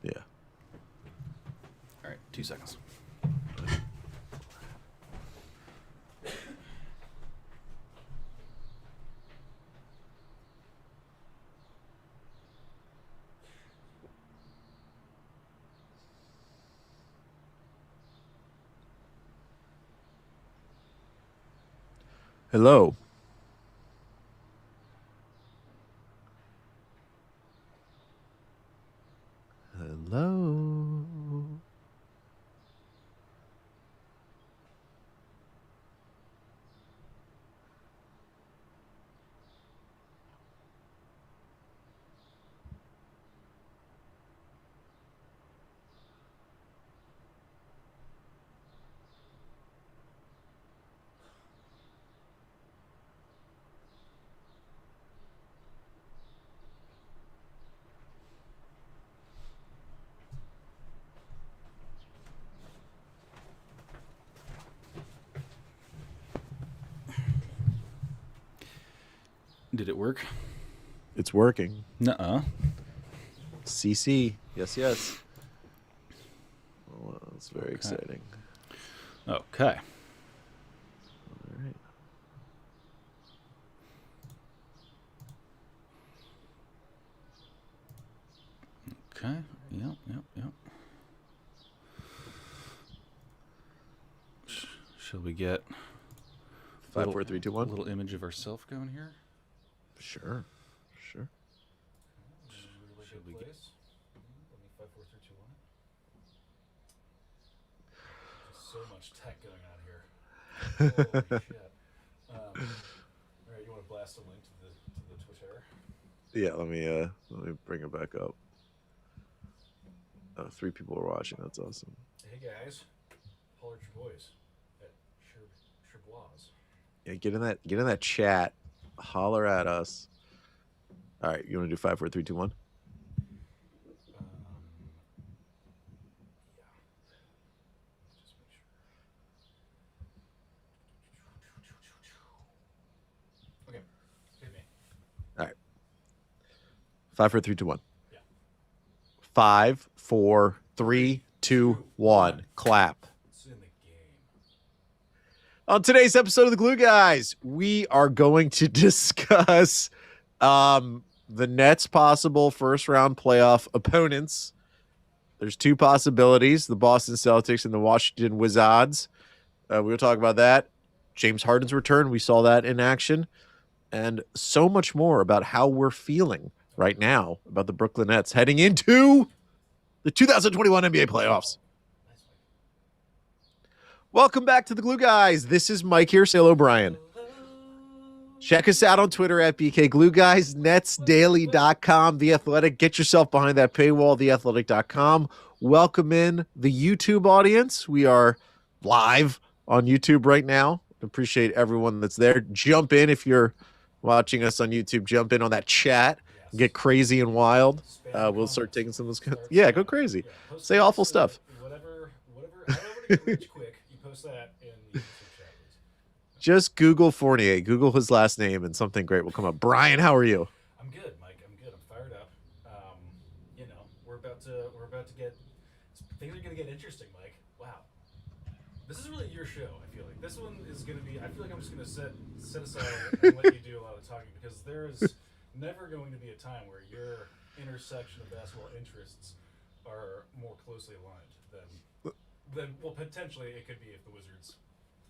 Yeah. All right, 2 seconds. Hello. Hello. Did it work? It's working. Nuh-uh. CC. Yes. Well, that's very exciting. Okay. All right. Okay. Yep. Shall we get 5, 4, 3, 2, 1. a little image of ourselves going here? Sure. Should we get 5, 4, 3, 2, 1? So much tech going on here. Holy shit. All right, you want to blast a link to the Twitter? Yeah, let me bring it back up. 3 people are watching. That's awesome. Hey guys, holler at your boys at Sherbois. Yeah, get in that chat. Holler at us. All right, you want to do 5, 4, 3, 2, 1? Yeah. Just make sure. Okay, hit me. All right. 5, 4, 3, 2, 1. Yeah. 5, 4, 3, 2, 1. Clap. It's in the game. On today's episode of the Glue Guys, we are going to discuss the Nets' possible first-round playoff opponents. There's 2 possibilities, the Boston Celtics and the Washington Wizards. We'll talk about that. James Harden's return, we saw that in action. And so much more about how we're feeling right now about the Brooklyn Nets heading into the 2021 NBA playoffs. Welcome back to the Glue Guys. This is Mike here. Say hello, Brian. Check us out on Twitter at BKGlueGuys, netsdaily.com, The Athletic. Get yourself behind that paywall, theathletic.com. Welcome in the YouTube audience. We are live on YouTube right now. Appreciate everyone that's there. Jump in if you're watching us on YouTube. Jump in on that chat. Get crazy and wild. We'll start taking some of those. Yeah, go crazy. Say awful stuff. Whatever. However to get rich quick, you post that in the YouTube chat, please. Just Google Fournier. Google his last name and something great will come up. Brian, how are you? I'm good, Mike. I'm good. I'm fired up. We're about to get things are gonna get interesting, Mike. Wow. This is really your show, I feel like. This one is gonna be I feel like I'm just gonna set aside and let you do a lot of talking because there is never going to be a time where your intersection of basketball interests are more closely aligned than well potentially it could be if the Wizards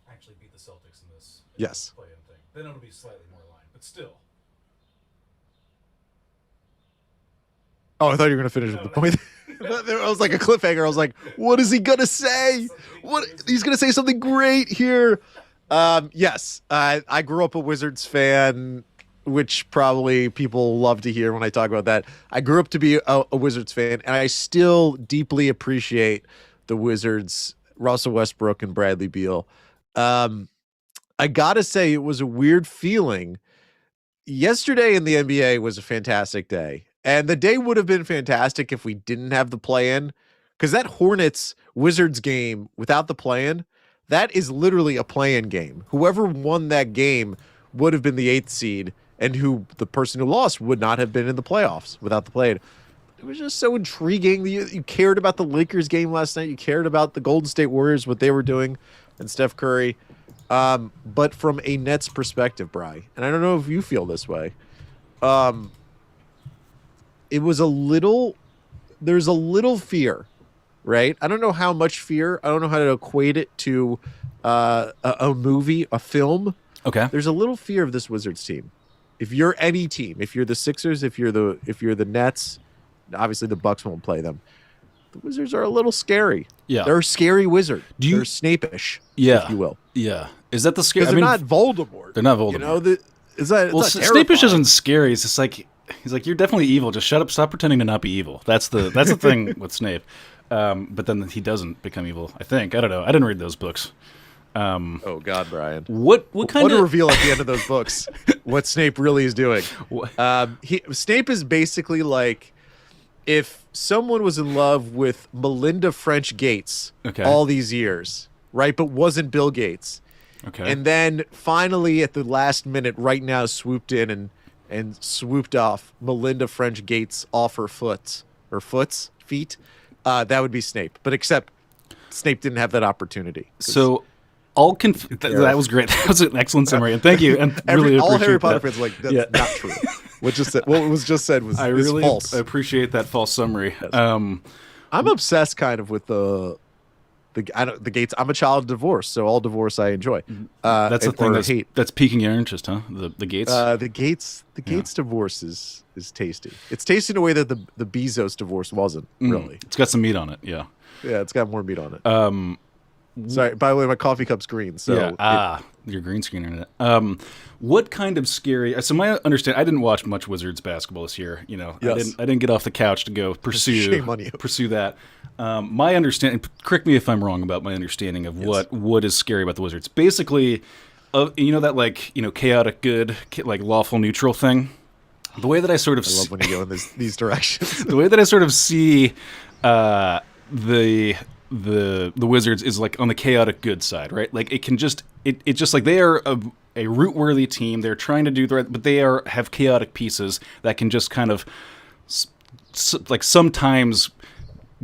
actually beat the Celtics in this Yes. play-in thing. Then it'll be slightly more aligned, but still. Oh, I thought you were going to finish with the point. I was like a cliffhanger. I was like, what is he going to say? He's going to say something great here. Yes, I grew up a Wizards fan, which probably people love to hear when I talk about that. I grew up to be a Wizards fan, and I still deeply appreciate the Wizards, Russell Westbrook and Bradley Beal. I got to say, it was a weird feeling. Yesterday in the NBA was a fantastic day. And the day would have been fantastic if we didn't have the play-in. Because that Hornets-Wizards game without the play-in, that is literally a play-in game. Whoever won that game would have been the 8th seed, and the person who lost would not have been in the playoffs without the play-in. so intriguing. You cared about the Lakers game last night. You cared about the Golden State Warriors, what they were doing, and Steph Curry. But from a Nets perspective, Bri, and I don't know if you feel this way, it was there's a little fear, right? I don't know how much fear. I don't know how to equate it to a movie, a film. Okay. There's a little fear of this Wizards team. If you're any team, if you're the Sixers, if you're the Nets, obviously the Bucks won't play them. The Wizards are a little scary. Yeah. They're a scary wizard. They're Snape-ish, if you will. Yeah. Is that the scary? Because they're not Voldemort. They're not Voldemort. You know, Snape-ish isn't scary. It's just like, he's like, you're definitely evil. Just shut up. Stop pretending to not be evil. That's the thing with Snape. But then he doesn't become evil, I think. I don't know. I didn't read those books. Oh God, Brian! What kind of a reveal at the end of those books? What Snape really is doing? Snape is basically like if someone was in love with Melinda French Gates all these years, right? But wasn't Bill Gates. Okay. And then finally, at the last minute, right now, swooped in and swooped off Melinda French Gates off her feet. That would be Snape. But except Snape didn't have that opportunity. So. That was great. That was an excellent summary, and thank you. And really all Harry Potter that. fans are like, that's not true. What was just said was false. I appreciate that false summary. Yes. I'm obsessed kind of with the Gates. I'm a child of divorce, so all divorce I enjoy. That's the thing that's piquing your interest, huh? The Gates. The Gates divorce is tasty. It's tasty in a way that the Bezos divorce wasn't really. It's got some meat on it. Yeah. Yeah, it's got more meat on it. Sorry, by the way, my coffee cup's green. So your green screen internet. What kind of scary? So my understanding, I didn't watch much Wizards basketball this year. You know, yes. I didn't get off the couch to go Shame on you. pursue that. My understanding, correct me if I'm wrong about my understanding of what is scary about the Wizards. Basically, that chaotic good, like lawful neutral thing. The way that I sort of love when you go in these directions. The way that I sort of see the Wizards is like on the chaotic good side, right? Like it can just it's just like they are a root-worthy team. They're trying to do the right, but they have chaotic pieces that can just kind of like sometimes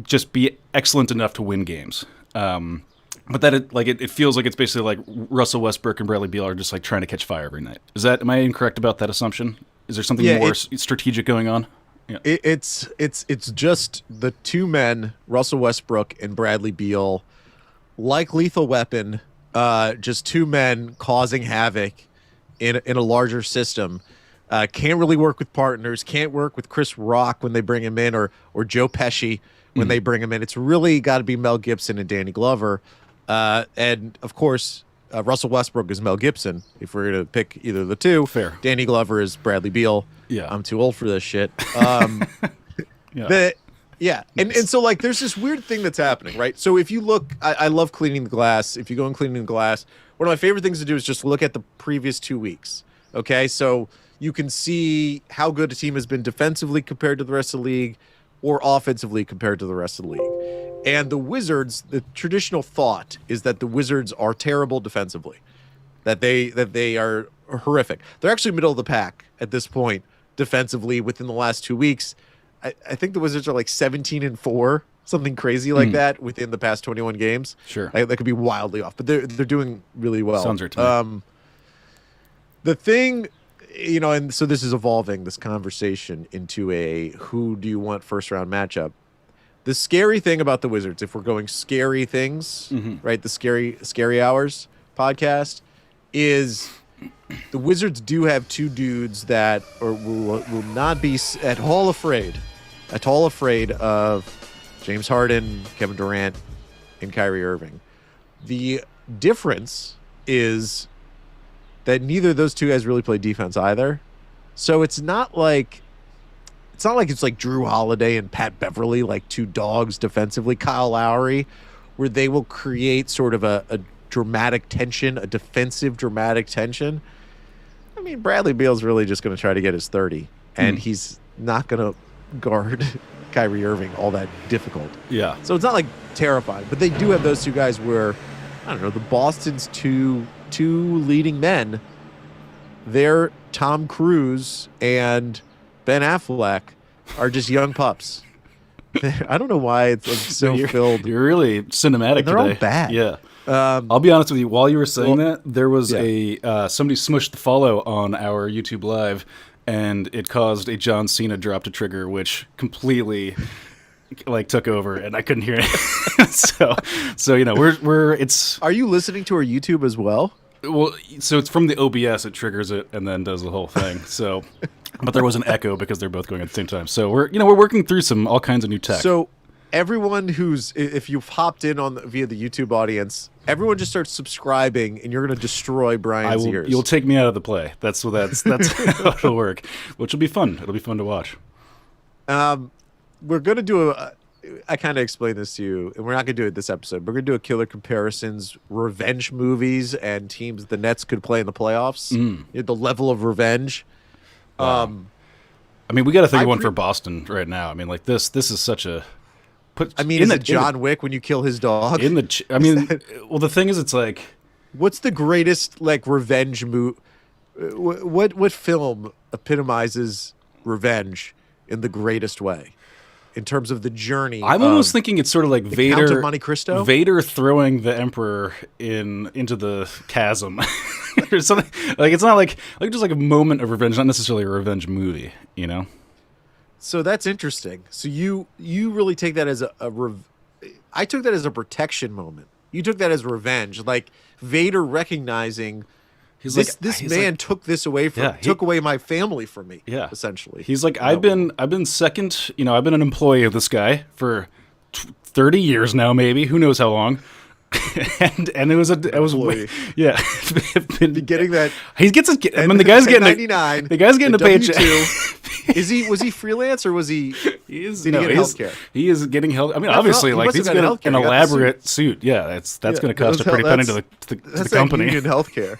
just be excellent enough to win games. But that it feels like it's basically like Russell Westbrook and Bradley Beal are just like trying to catch fire every night. Am I incorrect about that assumption? Is there something more strategic going on? Yeah. It's just the two men, Russell Westbrook and Bradley Beal, like Lethal Weapon, just two men causing havoc in a larger system. Can't really work with partners, can't work with Chris Rock when they bring him in, or Joe Pesci when they bring him in. It's really got to be Mel Gibson and Danny Glover. And, of course, Russell Westbrook is Mel Gibson, if we're going to pick either of the two. Fair. Danny Glover is Bradley Beal. Yeah. I'm too old for this shit. And so like there's this weird thing that's happening, right? So if you look, I love cleaning the glass. If you go and cleaning the glass, one of my favorite things to do is just look at the previous 2 weeks. Okay, so you can see how good a team has been defensively compared to the rest of the league, or offensively compared to the rest of the league. And the Wizards, the traditional thought is that the Wizards are terrible defensively, that they are horrific. They're actually middle of the pack at this point defensively within the last 2 weeks. I think the Wizards are like 17-4, something crazy like that within the past 21 games. Sure. That could be wildly off, but they're doing really well. Sounds right to me. The thing, and so this is evolving, this conversation, into a who do you want first round matchup. The scary thing about the Wizards, if we're going scary things, right, the scary hours podcast, is the Wizards do have two dudes that will not be at all afraid of James Harden, Kevin Durant, and Kyrie Irving. The difference is that neither of those two guys really play defense either. So it's not like it's like Drew Holiday and Pat Beverly, like two dogs defensively, Kyle Lowry, where they will create sort of a dramatic tension, a defensive dramatic tension. I mean, Bradley Beal's really just going to try to get his 30, and he's not going to guard Kyrie Irving all that difficult. Yeah. So it's not like terrifying, but they do have those two guys where, I don't know, the Boston's two leading men, they're Tom Cruise and Ben Affleck, are just young pups. I don't know why it's like so filled. You're really cinematic And they're today. all bad. Yeah. I'll be honest with you. While you were saying that, there was yeah. somebody smushed the follow on our YouTube live, and it caused a John Cena drop to trigger, which completely like took over, and I couldn't hear it. so we're it's. Are you listening to our YouTube as well? Well, so it's from the OBS. It triggers it and then does the whole thing. So, but there was an echo because they're both going at the same time. So we're working through all kinds of new tech. So everyone if you've hopped in via the YouTube audience, everyone just starts subscribing, and you're going to destroy Brian's ears. You'll take me out of the play. That's how it'll work, which will be fun. It'll be fun to watch. We're going to do I kind of explained this to you, and we're not going to do it this episode. We're going to do a killer comparisons, revenge movies, and teams the Nets could play in the playoffs. The level of revenge. I mean, we got to think of one for Boston right now. I mean, like this is such a. Is it John Wick when you kill his dog? Well, the thing is, it's like, what's the greatest like revenge movie? What film epitomizes revenge in the greatest way? In terms of the journey, I'm almost thinking it's sort of like Vader, Count of Monte Cristo? Vader throwing the Emperor into the chasm, or something. Like it's not like just like a moment of revenge, not necessarily a revenge movie, you know. So that's interesting. So you really take that as I took that as a protection moment. You took that as revenge, like Vader recognizing. This man took this away took away my family from me. Yeah, essentially. He's like, I've been second. I've been an employee of this guy for 30 years now, maybe. Who knows how long? and it was yeah. Been getting that. He gets it. I mean, the guy's getting 99. The guy's getting a paycheck. Was he freelance or was he? Did he get healthcare? He is getting health. I mean, obviously, like he's got an elaborate suit. Yeah, that's going to cost a pretty penny to the company. Union healthcare.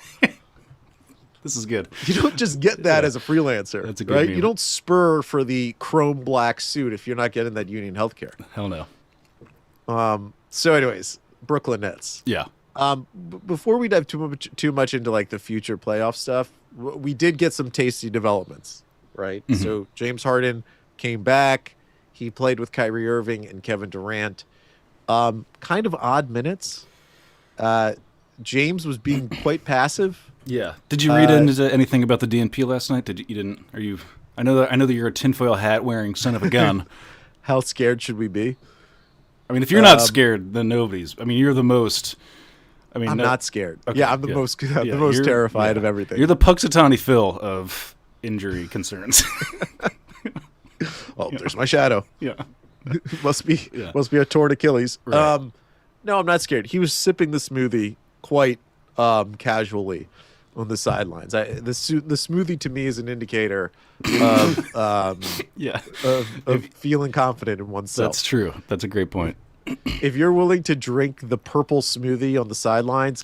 This is good. You don't just get that as a freelancer. That's a good right? meme. You don't spur for the chrome black suit if you're not getting that union healthcare. Hell no. So, anyways, Brooklyn Nets. Yeah. Before we dive too much into like the future playoff stuff, we did get some tasty developments, right? Mm-hmm. So James Harden came back. He played with Kyrie Irving and Kevin Durant. Kind of odd minutes. James was being quite passive. Yeah. Did you read into anything about the DNP last night? You didn't? Are you? I know that you're a tinfoil hat wearing son of a gun. How scared should we be? I mean, if you're not scared, then nobody's. I mean, you're the most. I mean, I'm not scared. Okay, yeah, I'm the most terrified of everything. You're the Puxatawny Phil of injury concerns. Oh, there's my shadow. Yeah. must be a torn Achilles. Right. No, I'm not scared. He was sipping the smoothie quite casually on the sidelines. The smoothie to me is an indicator of of feeling confident in oneself. That's true. That's a great point. If you're willing to drink the purple smoothie on the sidelines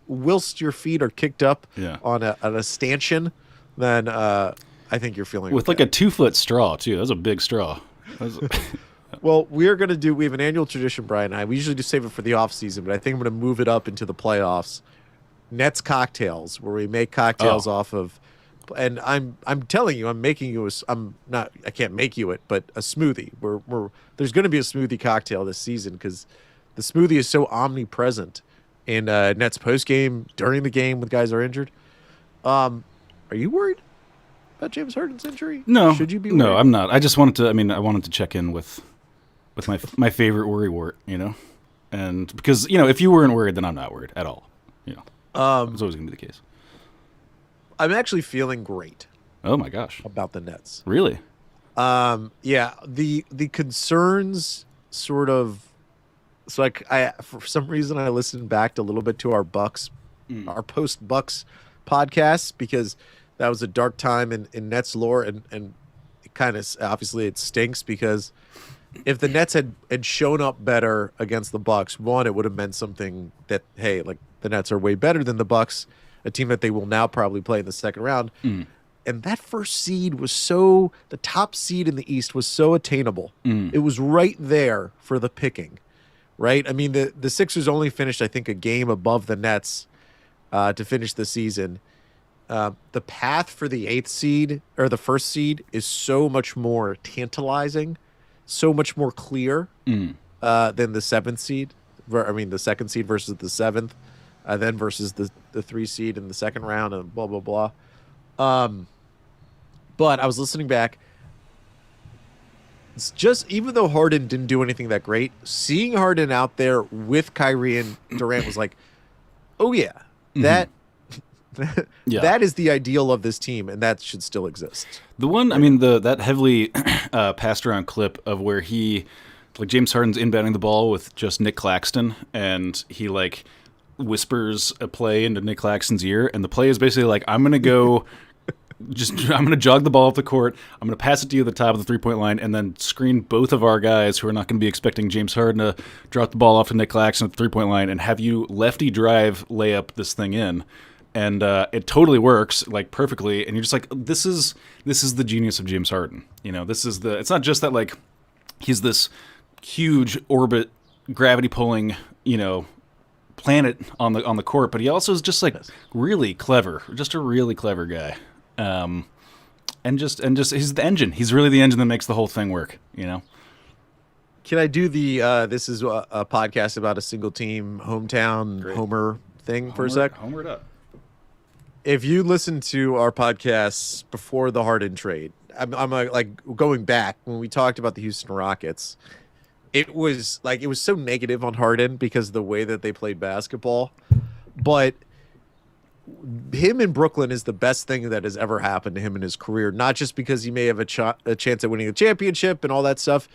whilst your feet are kicked up on a stanchion, then I think you're feeling with like a 2-foot straw too. That was a big straw. Well, we have an annual tradition, Brian and I. We usually just save it for the off season, but I think I'm going to move it up into the playoffs. Nets cocktails, where we make cocktails off of, and I'm telling you, I'm making you I can't make you it, but a smoothie. There's going to be a smoothie cocktail this season because the smoothie is so omnipresent in Nets post game, during the game when guys are injured. Are you worried about James Harden's injury? No. Should you be worried? No, I'm not. I just wanted to. I mean, I wanted to check in with my favorite worrywart, and because if you weren't worried, then I'm not worried at all. It's always gonna be the case. I'm actually feeling great. Oh my gosh. About the Nets. Really? Yeah. The concerns sort of. So for some reason I listened back a little bit to our our post Bucks podcast because that was a dark time in Nets lore and it kind of obviously it stinks because if the Nets had shown up better against the Bucks, one, it would have meant something that hey, like the Nets are way better than the Bucks, a team that they will now probably play in the second round. And that first seed was the top seed in the East was so attainable. It was right there for the picking, right? I mean, the Sixers only finished, I think, a game above the Nets to finish the season. the path for the 8th seed or the 1st seed is so much more tantalizing, so much more clear than the 7th seed. I mean, the 2nd seed versus the 7th, then versus the 3 seed in the second round, and blah blah blah. But I was listening back. It's just, even though Harden didn't do anything that great, seeing Harden out there with Kyrie and Durant was like, oh yeah, that that is the ideal of this team, and that should still exist. The one, I mean, that heavily passed around clip of where James Harden's inbounding the ball with just Nick Claxton, and he like whispers a play into Nick Claxton's ear, and the play is basically like, I'm gonna jog the ball up the court. I'm going to pass it to you at the top of the 3-point line and then screen both of our guys who are not going to be expecting James Harden to drop the ball off to Nick Claxton at the 3-point line and have you lefty drive layup this thing in. And it totally works, like, perfectly. And you're just like, this is the genius of James Harden. You know, it's not just that, like, he's this huge orbit, gravity pulling, you know, planet on the court, but he also is just like really clever, just a really clever guy. And just he's the engine. He's really the engine that makes the whole thing work, you know? Can I do the this is a podcast about a single team hometown homer thing for a sec? Homer it up. If you listen to our podcasts before the Harden trade, I'm like going back when we talked about the Houston Rockets, it was so negative on Harden because of the way that they played basketball, but him in Brooklyn is the best thing that has ever happened to him in his career, not just because he may have a chance at winning a championship and all that stuff.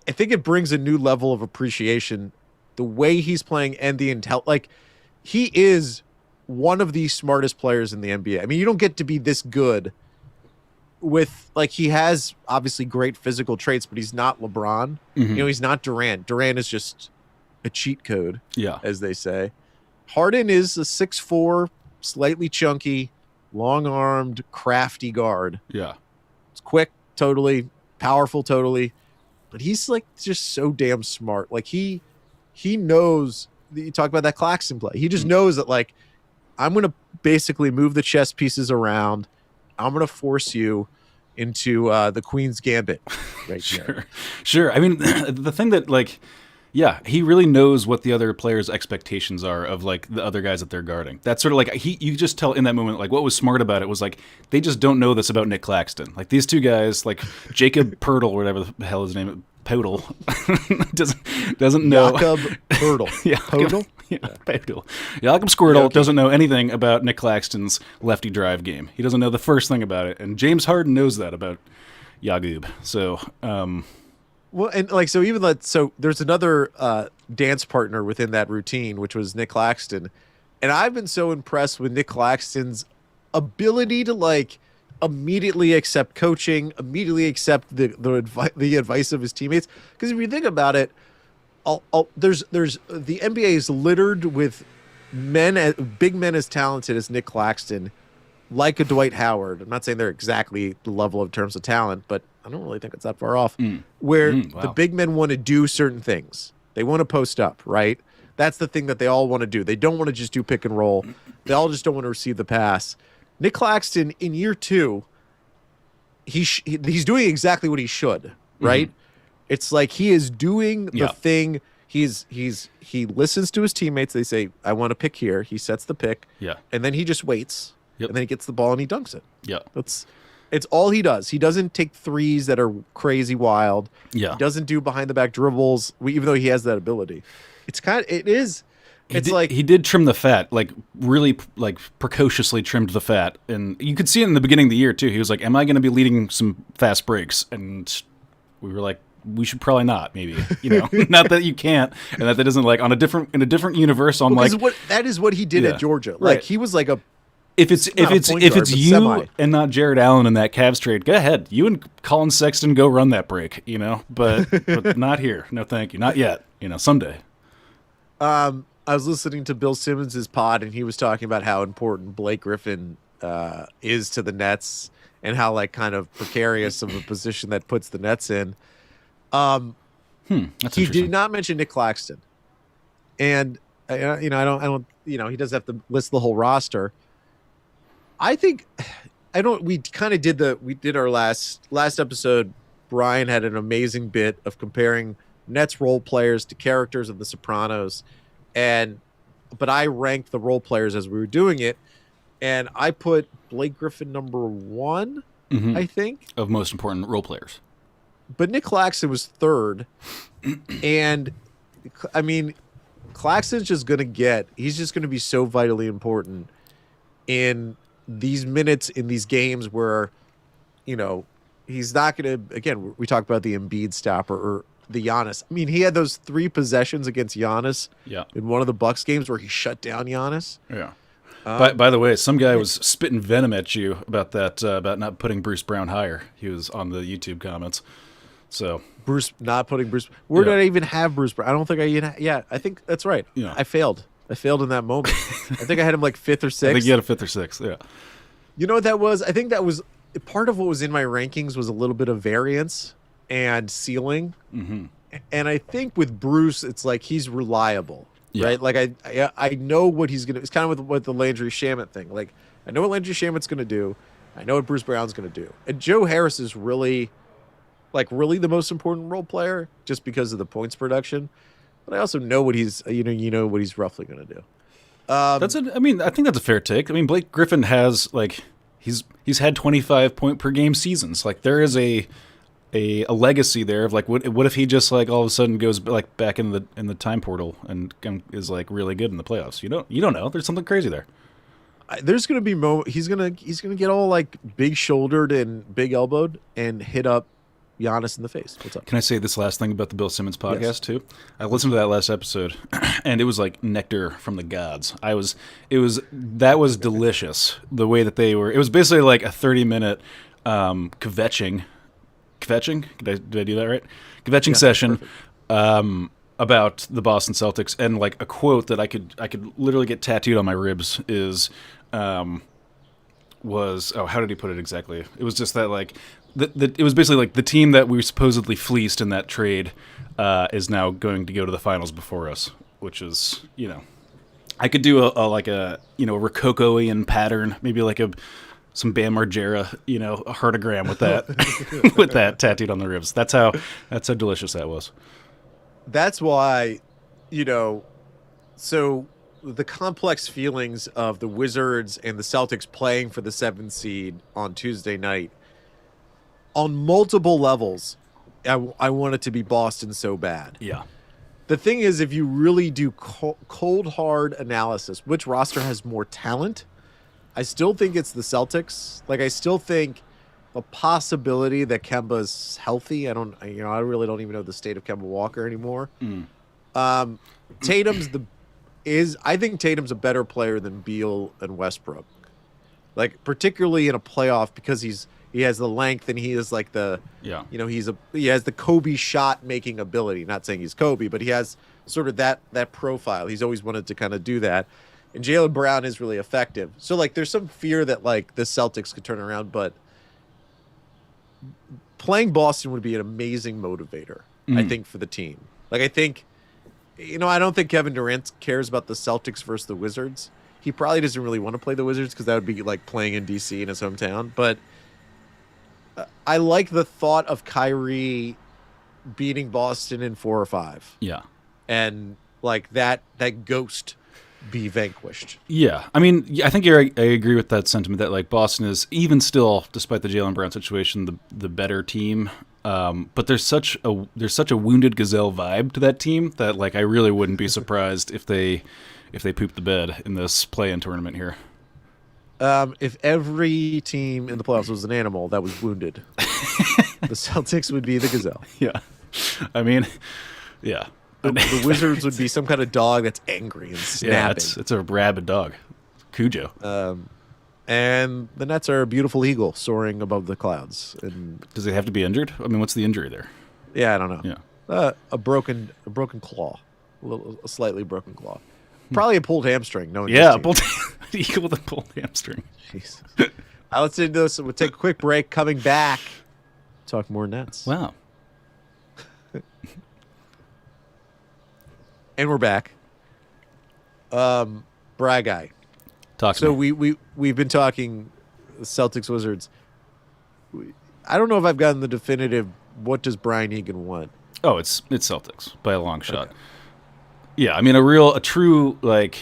I think it brings a new level of appreciation, the way he's playing and the like, he is one of the smartest players in the NBA. I mean, you don't get to be this good with, like, he has obviously great physical traits, but he's not LeBron. You know, he's not Durant. Durant is just a cheat code, as they say. Harden is a 6'4", slightly chunky, long-armed, crafty guard. Yeah. It's quick, totally, powerful, totally. But he's, like, just so damn smart. Like, he knows, you talk about that Claxton play. He just knows that, like, I'm going to basically move the chess pieces around. I'm going to force you into the Queen's Gambit right there. Sure. I mean, the thing that, like, yeah, he really knows what the other players' expectations are of, like, the other guys that they're guarding. That's sort of like, you just tell in that moment, like, what was smart about it was, like, they just don't know this about Nick Claxton. Like, these two guys, like, Jacob Pirtle, or whatever the hell his name is, Podol, doesn't know. Jakob Pirtle. Podol? Yeah, Podol. Jakob Squirtle doesn't know anything about Nick Claxton's lefty drive game. He doesn't know the first thing about it. And James Harden knows that about Jakob. So, well, and like, so even that, so there's another dance partner within that routine, which was Nick Claxton. And I've been so impressed with Nick Claxton's ability to, like, immediately accept coaching, immediately accept the advice of his teammates. Because if you think about it, there's the NBA is littered with big men as talented as Nick Claxton, like a Dwight Howard. I'm not saying they're exactly the level of terms of talent, but I don't really think it's that far off. Where the big men want to do certain things. They want to post up, right? That's the thing that they all want to do. They don't want to just do pick and roll. They all just don't want to receive the pass. Nick Claxton in year 2, he's doing exactly what he should, right? It's like he is doing the thing. He listens to his teammates. They say, I want to pick here. He sets the pick. And then he just waits. And then he gets the ball and he dunks it. It's all he does. He doesn't take threes that are crazy wild. He doesn't do behind the back dribbles, even though he has that ability. He did trim the fat, like, really, like, precociously trimmed the fat. And you could see it in the beginning of the year, too. He was like, am I going to be leading some fast breaks? And we were like, we should probably not, maybe, you know, not that you can't, and that isn't, like, in a different universe. That is what he did at Georgia. Like, he was like if it's you semi. And not Jared Allen in that Cavs trade, go ahead. You and Colin Sexton go run that break, you know, but not here. No, thank you. Not yet. You know, someday. I was listening to Bill Simmons' pod, and he was talking about how important Blake Griffin is to the Nets and how, like, kind of precarious of a position that puts the Nets in. He did not mention Nick Claxton, and I don't, he doesn't have to list the whole roster. I think I don't. We kind of did our last episode. Brian had an amazing bit of comparing Nets role players to characters of The Sopranos, but I ranked the role players as we were doing it, and I put Blake Griffin number 1, Mm-hmm. I think, Of most important role players. but Nick Claxton was 3rd, and I mean, Claxton's just he's just gonna be so vitally important in these minutes in these games where, he's not going to, again, we talked about the Embiid stopper or the Giannis. I mean, he had those 3 possessions against Giannis in one of the Bucks games where he shut down Giannis. Yeah. By the way, some guy was spitting venom at you about that, about not putting Bruce Brown higher. He was on the YouTube comments. So Not putting Bruce. Where did I even have Bruce Brown? I don't think I think that's right. Yeah. I failed in that moment. I think I had him like 5th or 6th. I think you had a 5th or 6th. Yeah. You know what that was? I think that was part of what was in my rankings was a little bit of variance and ceiling. Mm-hmm. And I think with Bruce, it's like he's reliable, right? Like I know what he's gonna. It's kind of with the Landry Shamet thing. Like I know what Landry Shamet's gonna do. I know what Bruce Brown's gonna do. And Joe Harris is really the most important role player just because of the points production. But I also know what he's what he's roughly gonna do. I think that's a fair take. I mean, Blake Griffin has he's had 25 point per game seasons. Like there is a legacy there of like what if he just like all of a sudden goes like back in the time portal and is like really good in the playoffs? You don't know. There's something crazy there. There's gonna be he's gonna get all like big shouldered and big elbowed and hit up Giannis in the face. What's up? Can I say this last thing about the Bill Simmons podcast too? I listened to that last episode, and it was like nectar from the gods. That was delicious. The way that they were, it was basically like a 30-minute kvetching. Did I do that right? Kvetching session about the Boston Celtics, and like a quote that I could literally get tattooed on my ribs is was how did he put it exactly? It was just that like. It was basically like the team that we supposedly fleeced in that trade is now going to go to the finals before us, which is, I could do a Rococo-ian pattern, maybe like some Bam Margera, a heartogram with that with that tattooed on the ribs. That's how delicious that was. That's why, so the complex feelings of the Wizards and the Celtics playing for the 7th seed on Tuesday night. On multiple levels, I want it to be Boston so bad. Yeah. The thing is, if you really do cold, hard analysis, which roster has more talent, I still think it's the Celtics. Like, I still think the possibility that Kemba's healthy. I really don't even know the state of Kemba Walker anymore. I think Tatum's a better player than Beal and Westbrook. Like, particularly in a playoff because he has the length and he is like he has the Kobe shot making ability. Not saying he's Kobe, but he has sort of that profile. He's always wanted to kind of do that. And Jaylen Brown is really effective. So like there's some fear that like the Celtics could turn around, but playing Boston would be an amazing motivator, I think, for the team. Like I think I don't think Kevin Durant cares about the Celtics versus the Wizards. He probably doesn't really want to play the Wizards because that would be like playing in DC in his hometown, but I like the thought of Kyrie beating Boston in 4 or 5. Yeah. And like that ghost be vanquished. Yeah. I mean, I think I agree with that sentiment that like Boston is even still, despite the Jaylen Brown situation, the better team. But there's such a wounded gazelle vibe to that team that like I really wouldn't be surprised if they poop the bed in this play-in tournament here. If every team in the playoffs was an animal that was wounded, the Celtics would be the gazelle. Yeah. I mean, yeah. The Wizards would be some kind of dog that's angry and snapping. Yeah, it's a rabid dog. Cujo. And the Nets are a beautiful eagle soaring above the clouds. And does it have to be injured? I mean, what's the injury there? Yeah, I don't know. Yeah. A broken claw. A slightly broken claw. Probably a pulled hamstring. No, eagle with a pulled hamstring. Jesus. Let's do this. We'll take a quick break. Coming back, talk more Nets. Wow. And we're back. Bry Guy. Talk to So me. we've been talking Celtics Wizards. I don't know if I've gotten the definitive. What does Brian Egan want? Oh, it's Celtics by a long shot. Okay. Yeah, I mean a true like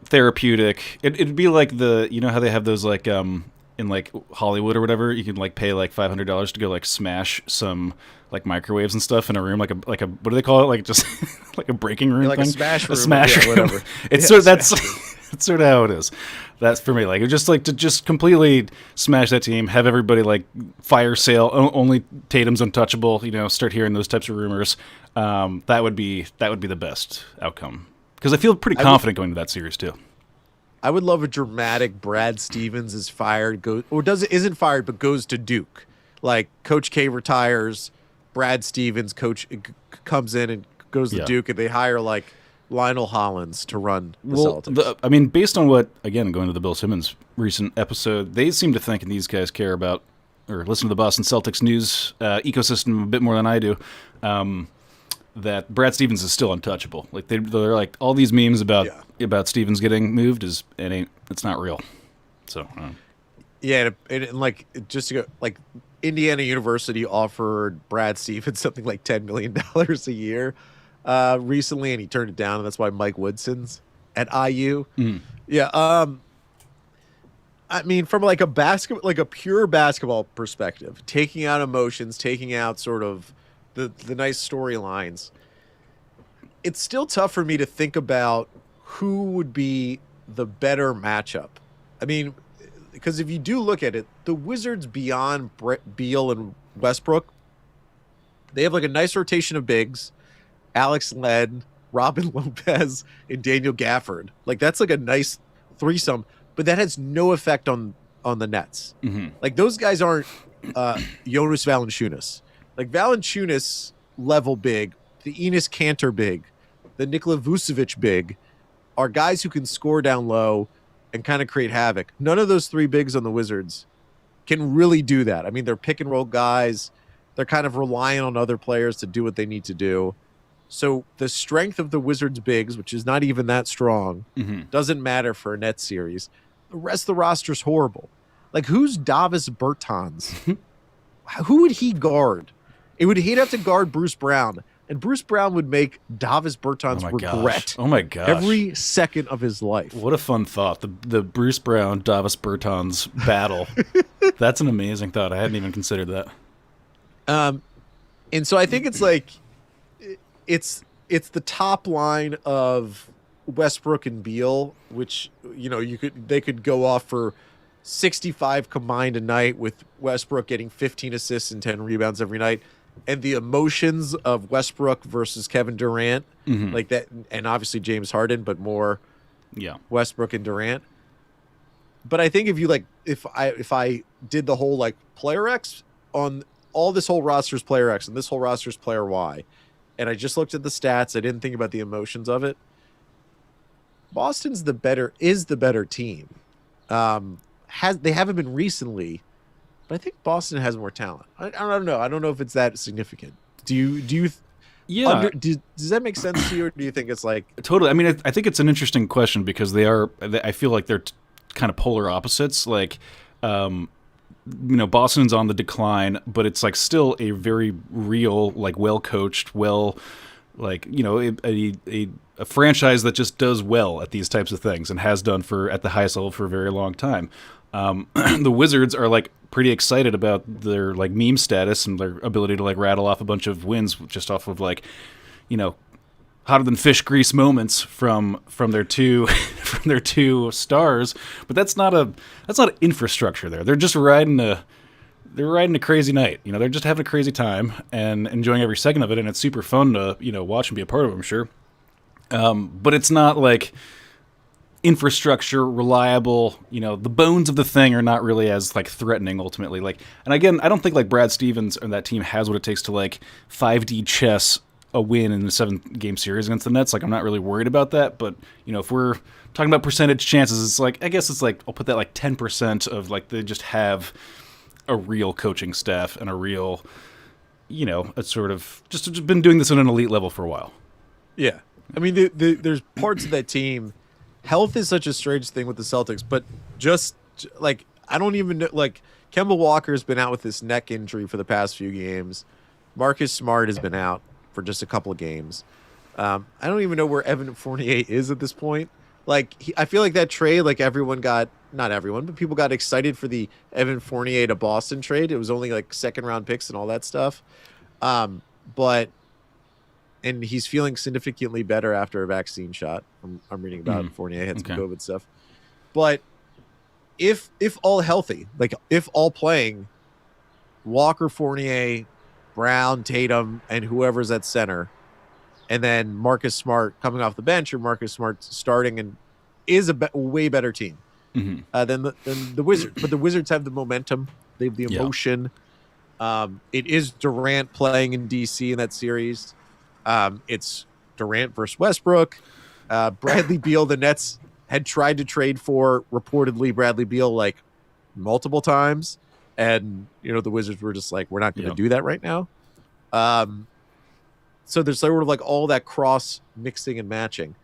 therapeutic. It'd be like how they have those like in like Hollywood or whatever. You can like pay like $500 to go like smash some like microwaves and stuff in a room, like a what do they call it? Like just like a breaking room Like a thing. smash room, A smash yeah, room. whatever. It's Yeah, sort of that's smash room. that's sort of how it is. That's for me. Like just like to just completely smash that team, have everybody like fire sale. Only Tatum's untouchable. Start hearing those types of rumors. That would be the best outcome because I feel pretty confident going to that series too. I would love a dramatic Brad Stevens is fired, isn't fired, but goes to Duke. Like Coach K retires, Brad Stevens comes in and goes to Yeah. Duke, and they hire like Lionel Hollins to run the Well, Celtics. based on what, again, going to the Bill Simmons recent episode, they seem to think, and these guys care about or listen to the Boston Celtics news ecosystem a bit more than I do. That Brad Stevens is still untouchable. Like they're like all these memes about Stevens getting moved it's not real. So Yeah, and like just to go, like Indiana University offered Brad Stevens something like $10 million a year recently, and he turned it down, and that's why Mike Woodson's at IU. Yeah, I mean, from like a pure basketball perspective, taking out emotions, taking out sort of the nice storylines, it's still tough for me to think about who would be the better matchup. I mean, because if you do look at it, the Wizards beyond Beal and Westbrook, they have like a nice rotation of bigs, Alex Len, Robin Lopez, and Daniel Gafford. Like that's like a nice threesome, but that has no effect on the Nets. Like those guys aren't Jonas Valanciunas. Like Valanciunas level big, the Enes Kanter big, the Nikola Vucevic big are guys who can score down low and kind of create havoc. None of those three bigs on the Wizards can really do that. I mean, they're pick and roll guys. They're kind of relying on other players to do what they need to do. So the strength of the Wizards bigs, which is not even that strong, doesn't matter for a Nets series. The rest of the roster's horrible. Like, who's Davis Bertans? Who would he guard? He'd have to guard Bruce Brown, and Bruce Brown would make Davis Bertans regret Oh my gosh. every second of his life. What a fun thought. The Bruce Brown, Davis Bertans battle. That's an amazing thought. I hadn't even considered that. And so I think it's like it's the top line of Westbrook and Beal, which they could go off for 65 combined a night, with Westbrook getting 15 assists and 10 rebounds every night. And the emotions of Westbrook versus Kevin Durant, like that, and obviously James Harden, but more Westbrook and Durant. But I think if I did the whole like player X on all this whole roster's player X and this whole roster's player Y, and I just looked at the stats, I didn't think about the emotions of it. Boston's the better team. They haven't been recently, but I think Boston has more talent. I don't know. I don't know if it's that significant. Do you? Yeah. Does that make sense to you, or do you think it's like Totally. I mean, I think it's an interesting question because I feel like they're kind of polar opposites. Like, Boston's on the decline, but it's like still a very real, like well coached, a franchise that just does well at these types of things and has done at the highest level for a very long time. The Wizards are like pretty excited about their like meme status and their ability to like rattle off a bunch of wins just off of like, hotter than fish grease moments from their two from their two stars. But that's not infrastructure there. They're just riding a crazy night. They're just having a crazy time and enjoying every second of it, and it's super fun to watch and be a part of. I'm sure. But it's not like infrastructure reliable. The bones of the thing are not really as like threatening ultimately. Like, and again, I don't think like Brad Stevens and that team has what it takes to like 5D chess a win in the 7-game series against the Nets. Like, I'm not really worried about that. But if we're talking about percentage chances, it's like, I guess it's like I'll put that like 10% of like they just have a real coaching staff and a real, a sort of just been doing this at an elite level for a while. Yeah. I mean, there's parts of that team health is such a strange thing with the Celtics, but just like I don't even know. Like Kemba Walker's been out with this neck injury for the past few games. Marcus Smart has been out for just a couple of games. I don't even know where Evan Fournier is at this point. Like I feel like that trade, like everyone got, not everyone, but people got excited for the Evan Fournier to Boston trade. It was only like second round picks and all that stuff. But he's feeling significantly better after a vaccine shot. I'm reading about Fournier had some COVID stuff. But if all healthy, like if all playing, Walker, Fournier, Brown, Tatum, and whoever's at center, and then Marcus Smart coming off the bench, or Marcus Smart starting, and is a way better team than the Wizards. But the Wizards have the momentum. They have the emotion. It is Durant playing in DC in that series. It's Durant versus Westbrook. Bradley Beal, the Nets had tried to trade for, reportedly, Bradley Beal like multiple times. And, the Wizards were just like, we're not going to do that right now. So there's sort of like all that cross mixing and matching.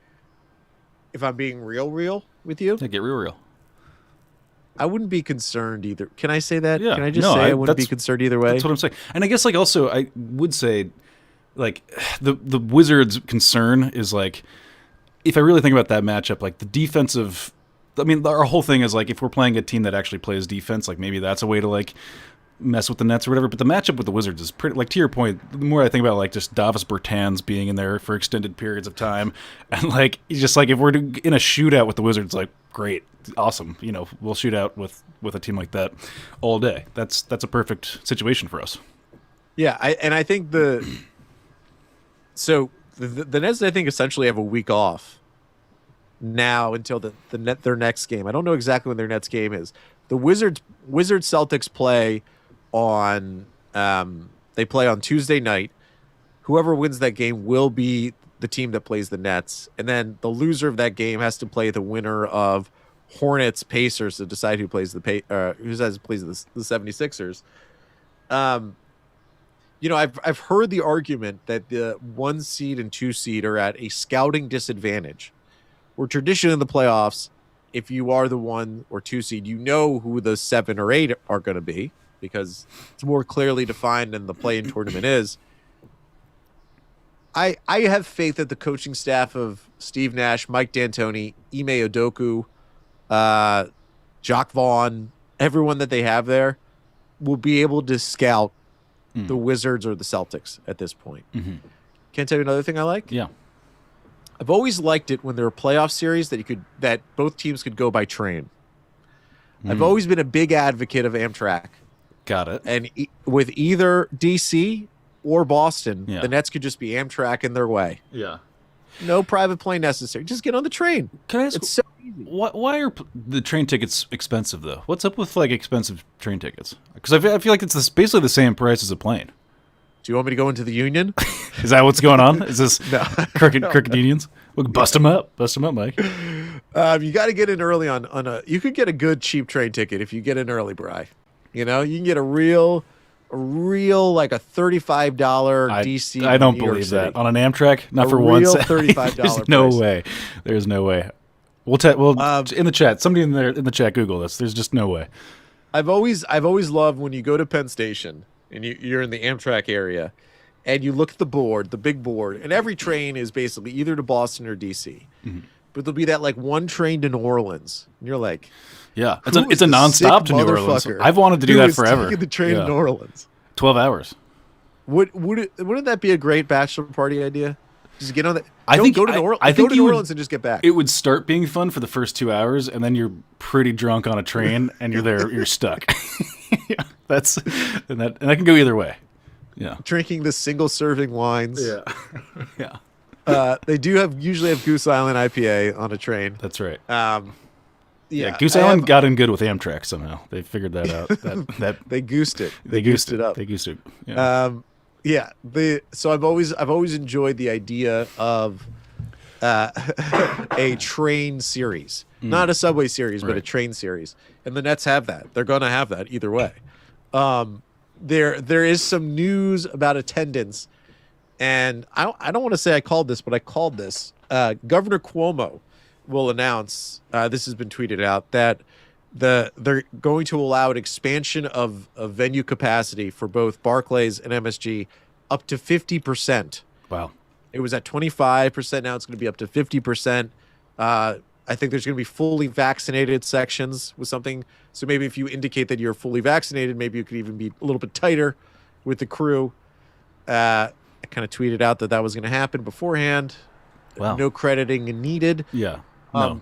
If I'm being real with you. Yeah, get real. I wouldn't be concerned either. Can I say that? Yeah. Can I just say I wouldn't be concerned either way? That's what I'm saying. And I guess like also I would say like the Wizards' concern is like, if I really think about that matchup, like the defensive, I mean, our whole thing is like if we're playing a team that actually plays defense, like maybe that's a way to like mess with the Nets or whatever. But the matchup with the Wizards is pretty, like to your point, the more I think about like just Davis Bertans being in there for extended periods of time, and like just like if we're in a shootout with the Wizards, like great, awesome, we'll shoot out with a team like that all day. That's a perfect situation for us. Yeah, I think the Nets, I think, essentially have a week off now until their next game. I don't know exactly when their next game is. The Wizards Celtics play on they play on Tuesday night. Whoever wins that game will be the team that plays the Nets, and then the loser of that game has to play the winner of Hornets Pacers to decide who plays plays the 76ers. I've heard the argument that the 1 seed and 2 seed are at a scouting disadvantage. Where traditionally in the playoffs, if you are the 1 or 2 seed, you know who the 7 or 8 are going to be because it's more clearly defined than the play-in tournament is. I have faith that the coaching staff of Steve Nash, Mike D'Antoni, Ime Udoka, Jock Vaughn, everyone that they have there will be able to scout the Wizards or the Celtics at this point. Can I tell you another thing I like? Yeah. I've always liked it when there are playoff series that both teams could go by train. I've always been a big advocate of Amtrak. Got it. And with either DC or Boston, Yeah. the Nets could just be Amtrak in their way. Yeah. No private plane necessary. Just get on the train. Can I ask, it's so easy. Why are the train tickets expensive, though? What's up with, like, expensive train tickets? Because I feel like it's basically the same price as a plane. Do you want me to go into the union? Is that what's going on? Is this No. crooked unions? Look, bust them up, Mike. You got to get in early on a. You could get a good cheap train ticket if you get in early, Bri. You can get a real like a $35 DC. I don't New York believe City. that on an Amtrak. Not A for one real cent. $35 There's no price. way. There's no way. We'll in the chat. Somebody in the chat, Google this. There's just no way. I've always loved when you go to Penn Station and you're in the Amtrak area, and you look at the big board, and every train is basically either to Boston or DC. But there'll be that like one train to New Orleans, and you're like, Yeah, Who it's is a the nonstop sick to New Orleans. motherfucker I've wanted to do who that is forever. taking the train to New Orleans. 12 hours. Wouldn't that be a great bachelor party idea? Just get on that. I think go to New Orleans. I think go to New Orleans and just get back. It would start being fun for the first 2 hours, and then you're pretty drunk on a train, and you're stuck. Yeah, and that can go either way. Yeah, Drinking the single serving wines. yeah. They usually have Goose Island IPA on a train. That's right. Yeah, Goose Island got in good with Amtrak somehow. They figured that out. That they goosed it. they goosed it up. They goosed it. Yeah. So I've always enjoyed the idea of a train series, not a subway series, but a train series. And the Nets have that. They're going to have that either way. There is some news about attendance, and I don't want to say I called this, but I called this. Governor Cuomo will announce, this has been tweeted out, that they're going to allow an expansion of venue capacity for both Barclays and MSG up to 50%. Wow. It was at 25%. Now it's going to be up to 50%. I think there's going to be fully vaccinated sections with something. So maybe if you indicate that you're fully vaccinated, maybe you could even be a little bit tighter with the crew. I kind of tweeted out that was going to happen beforehand. Wow. No crediting needed. Yeah. No.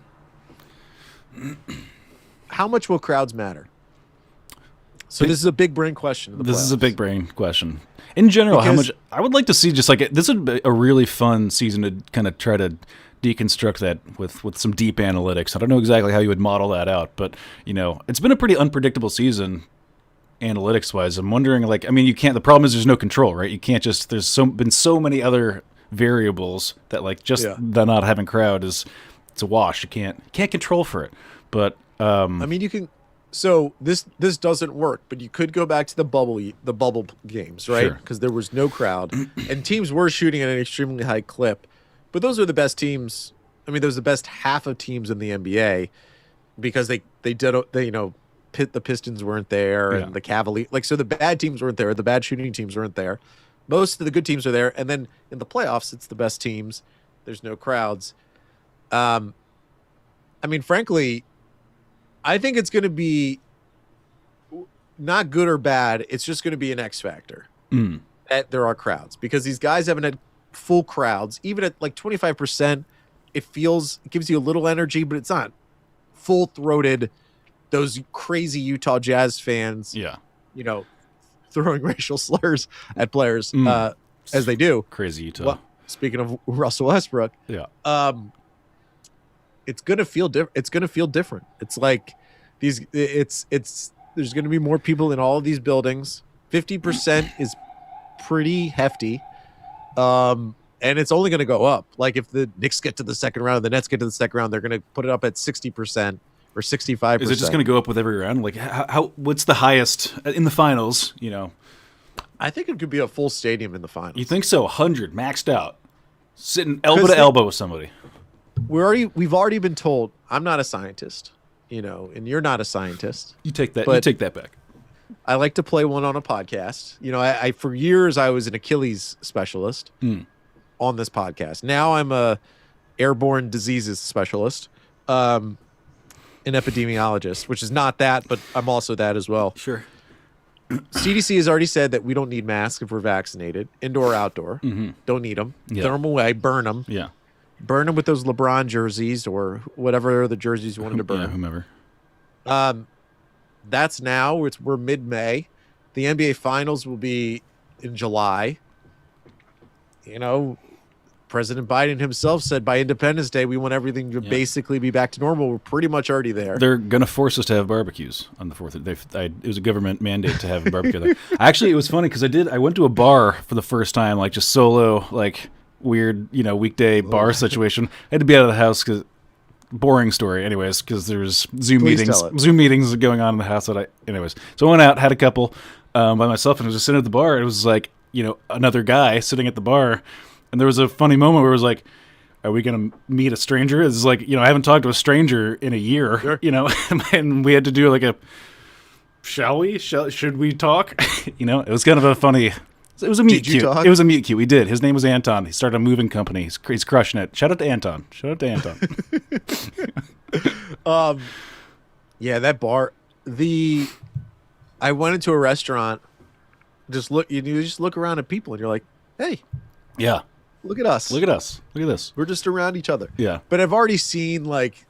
How much will crowds matter? So this is a big brain question. This is a big brain question. In general, how much I would like to see, just like this would be a really fun season to kind of try to deconstruct that with some deep analytics. I don't know exactly how you would model that out, but it's been a pretty unpredictable season analytics wise. I'm wondering, like, I mean, you can't. The problem is there's no control, right? You can't just. There's been so many other variables that like just the not having crowd it's a wash. You can't control for it. But I mean, you can. So this doesn't work, but you could go back to the bubble games, right? Because there was no crowd, and teams were shooting at an extremely high clip. But those are the best teams. I mean, those are the best half of teams in the NBA because the Pistons weren't there, and the Cavaliers. Like, so the bad teams weren't there. The bad shooting teams weren't there. Most of the good teams are there, and then in the playoffs, it's the best teams. There's no crowds. I mean, frankly, I think it's going to be not good or bad. It's just going to be an X factor that there are crowds because these guys haven't had full crowds. Even at like 25%, it gives you a little energy, but it's not full-throated. Those crazy Utah Jazz fans, throwing racial slurs at players as they do. Crazy Utah. Well, speaking of Russell Westbrook, it's gonna feel different. It's gonna feel different. It's like there's gonna be more people in all of these buildings. 50% is pretty hefty, and it's only gonna go up. Like if the Knicks get to the second round, the Nets get to the second round, they're gonna put it up at 60% or 65%. Is it just gonna go up with every round? Like what's the highest in the finals? I think it could be a full stadium in the finals. You think so? 100 maxed out, sitting elbow to elbow with somebody. We've already been told. I'm not a scientist, and you're not a scientist. You take that. You take that back. I like to play one on a podcast. I for years I was an Achilles specialist on this podcast. Now I'm a airborne diseases specialist, an epidemiologist, which is not that, but I'm also that as well. Sure. CDC has already said that we don't need masks if we're vaccinated, indoor or outdoor. Don't need them. Yeah. Throw them away. Burn them. Yeah. Burn them with those LeBron jerseys or whatever the jerseys you wanted to burn. Yeah, whomever. That's now. We're mid-May. The NBA Finals will be in July. President Biden himself said by Independence Day we want everything to basically be back to normal. We're pretty much already there. They're gonna force us to have barbecues on the 4th. It was a government mandate to have a barbecue there. Actually, it was funny because I went to a bar for the first time, like just solo, like weird, weekday bar situation. I had to be out of the house because boring story, anyways, because there was Zoom meetings going on in the house. So I went out, had a couple by myself, and I was just sitting at the bar. It was like another guy sitting at the bar. And there was a funny moment where it was like, are we going to meet a stranger? It's like, I haven't talked to a stranger in a year, sure. And we had to do like should we talk? It was kind of a funny, it was a meet cute. It was a meet cute. We did. His name was Anton. He started a moving company. He's crushing it. Shout out to Anton. Yeah, that bar, I went into a restaurant, you just look around at people and you're like, hey. Yeah. Look at us. Look at us. Look at this. We're just around each other. Yeah. But I've already seen, like,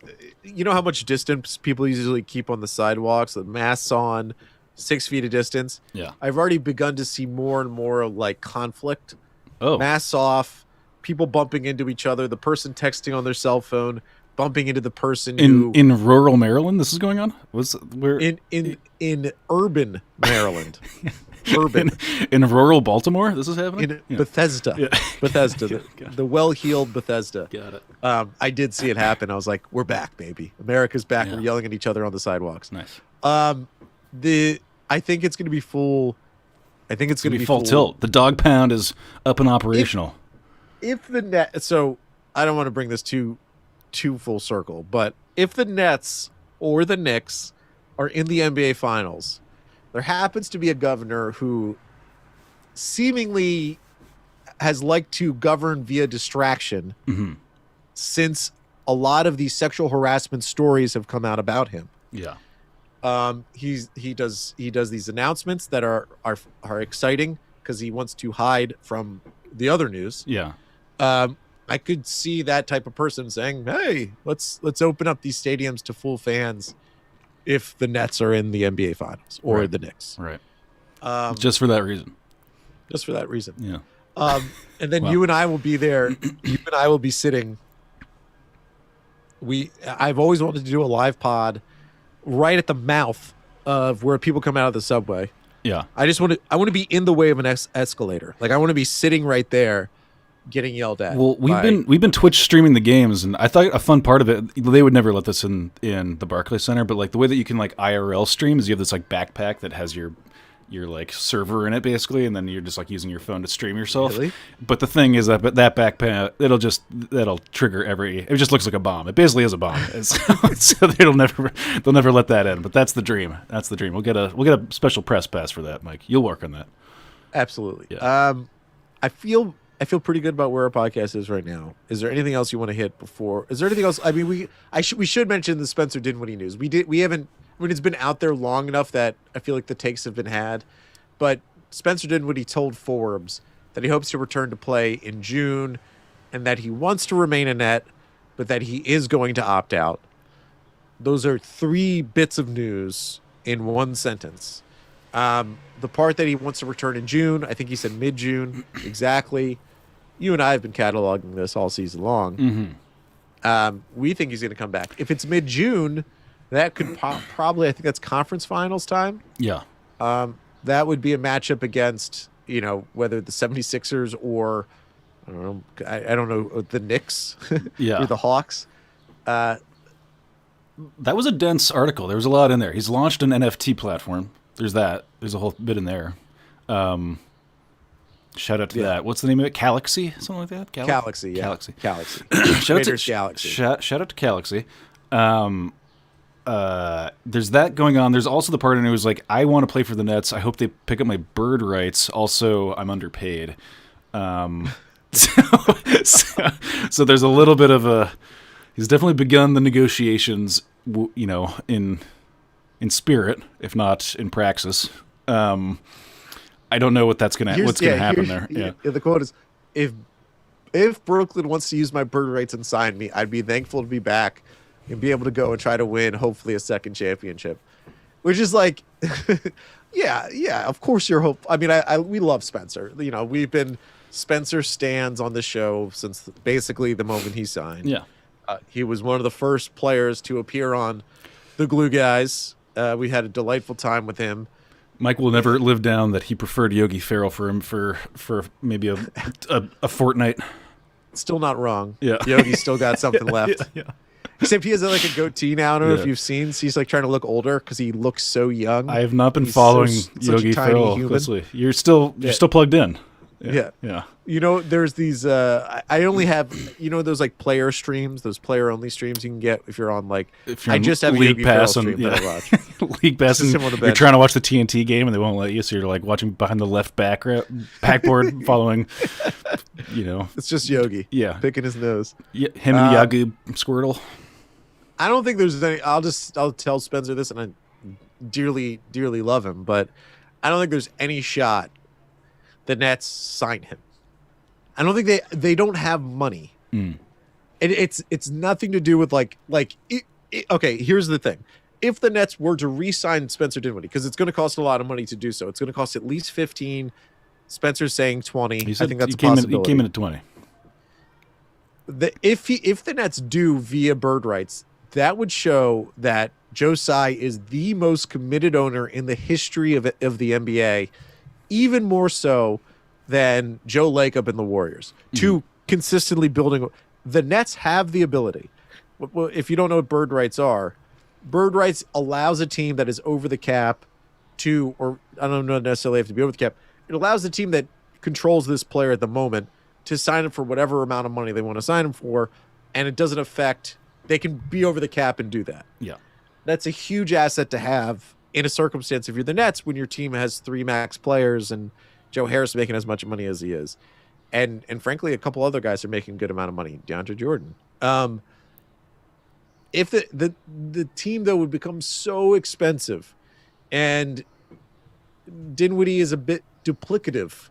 how much distance people usually keep on the sidewalks, the masks on, 6 feet of distance. Yeah. I've already begun to see more and more, like, conflict. Oh. Masks off, people bumping into each other, the person texting on their cell phone, bumping into the person in rural Maryland, this is going on? In urban Maryland. Urban. In rural Baltimore, this is happening? Bethesda. Yeah. Bethesda. The well-heeled Bethesda. Got it. I did see it happen. I was like, we're back, baby. America's back. Yeah. We're yelling at each other on the sidewalks. Nice. I think it's going to be full. I think it's going to be full tilt. The dog pound is up and operational. If the net, so I don't want to bring this too too full circle, but if the Nets or the Knicks are in the NBA Finals, there happens to be a governor who seemingly has liked to govern via distraction since a lot of these sexual harassment stories have come out about him. Yeah. He does these announcements that are exciting because he wants to hide from the other news. Yeah. I could see that type of person saying, "Hey, let's open up these stadiums to full fans if the Nets are in the NBA Finals or the Knicks." Right. Just for that reason. Just for that reason. Yeah. And then you and I will be there. You and I will be sitting. I've always wanted to do a live pod right at the mouth of where people come out of the subway. Yeah. I want to be in the way of an escalator. Like I want to be sitting right there getting yelled at. Well, we've been Twitch streaming the games, and I thought a fun part of it, they would never let this in the Barclays Center, but like the way that you can like IRL stream is you have this like backpack that has your like server in it basically, and then you're just like using your phone to stream yourself. Really? But the thing is that backpack that'll trigger it just looks like a bomb. It basically is a bomb. So they'll never let that in. But that's the dream. That's the dream. We'll get a special press pass for that, Mike. You'll work on that. Absolutely. Yeah. I feel pretty good about where our podcast is right now. Is there anything else you want to hit before? Is there anything else? I mean, we should mention the Spencer Dinwiddie news. We haven't. I mean, it's been out there long enough that I feel like the takes have been had. But Spencer Dinwiddie told Forbes that he hopes to return to play in June, and that he wants to remain a Net, but that he is going to opt out. Those are 3 bits of news in one sentence. The part that he wants to return in June, I think he said mid-June exactly. You and I have been cataloging this all season long. We think he's going to come back. If it's mid-June, that could probably, I think that's conference finals time. Yeah. That would be a matchup against, whether the 76ers or, I don't know, the Knicks or the Hawks. That was a dense article. There was a lot in there. He's launched an NFT platform. There's that. There's a whole bit in there. Shout out to that. What's the name of it? Galaxy? Something like that? Galaxy, yeah. Galaxy. Shout out to Galaxy. There's that going on. There's also the part in it was like, I want to play for the Nets. I hope they pick up my bird rights. Also, I'm underpaid. So there's a little bit of he's definitely begun the negotiations, in spirit, if not in praxis. I don't know what's going to happen there. Yeah. The quote is, if Brooklyn wants to use my bird rights and sign me, I'd be thankful to be back and be able to go and try to win, hopefully, a second championship. Which is like, yeah, of course you're hope. I mean, we love Spencer. We've been Spencer stans on the show since basically the moment he signed. Yeah. He was one of the first players to appear on the Glue Guys. We had a delightful time with him. Mike will never live down that he preferred Yogi Ferrell for him for maybe a fortnight. Still not wrong. Yeah. Yogi's still got something left. Yeah. Except he has like a goatee now. I don't know if you've seen. So he's like trying to look older because he looks so young. I have not been following Yogi Ferrell closely. You're still plugged in. Yeah. Yeah. There's these. I only have those like player streams, those player only streams you can get if you're on like. I just have League a Pass stream that I watch. League Pass, and you're trying to watch the TNT game and they won't let you, so you're like watching behind the left backboard, following. It's just Yogi. Yeah, picking his nose. Yeah, him and Yagu Squirtle. I don't think there's any. I'll tell Spencer this, and I dearly, dearly love him, but I don't think there's any shot the Nets sign him. I don't think they don't have money. It's nothing to do with okay, here's the thing. If the Nets were to re-sign Spencer Dinwiddie, because it's going to cost a lot of money to do so, it's going to cost at least 15. Spencer's saying 20. I think that's a possibility. He came in at 20. If the Nets do via bird rights, that would show that Joe Tsai is the most committed owner in the history of the NBA, even more so than Joe Lacob and the Warriors, to consistently building. The Nets have the ability. Well, if you don't know what bird rights are, bird rights allows a team that is over the cap to, or I don't know necessarily have to be over the cap. It allows the team that controls this player at the moment to sign him for whatever amount of money they want to sign him for, and it doesn't affect They can be over the cap and do that. Yeah. That's a huge asset to have in a circumstance if you're the Nets when your team has 3 max players and Joe Harris making as much money as he is. And frankly, a couple other guys are making a good amount of money. DeAndre Jordan. If the team, though, would become so expensive and Dinwiddie is a bit duplicative.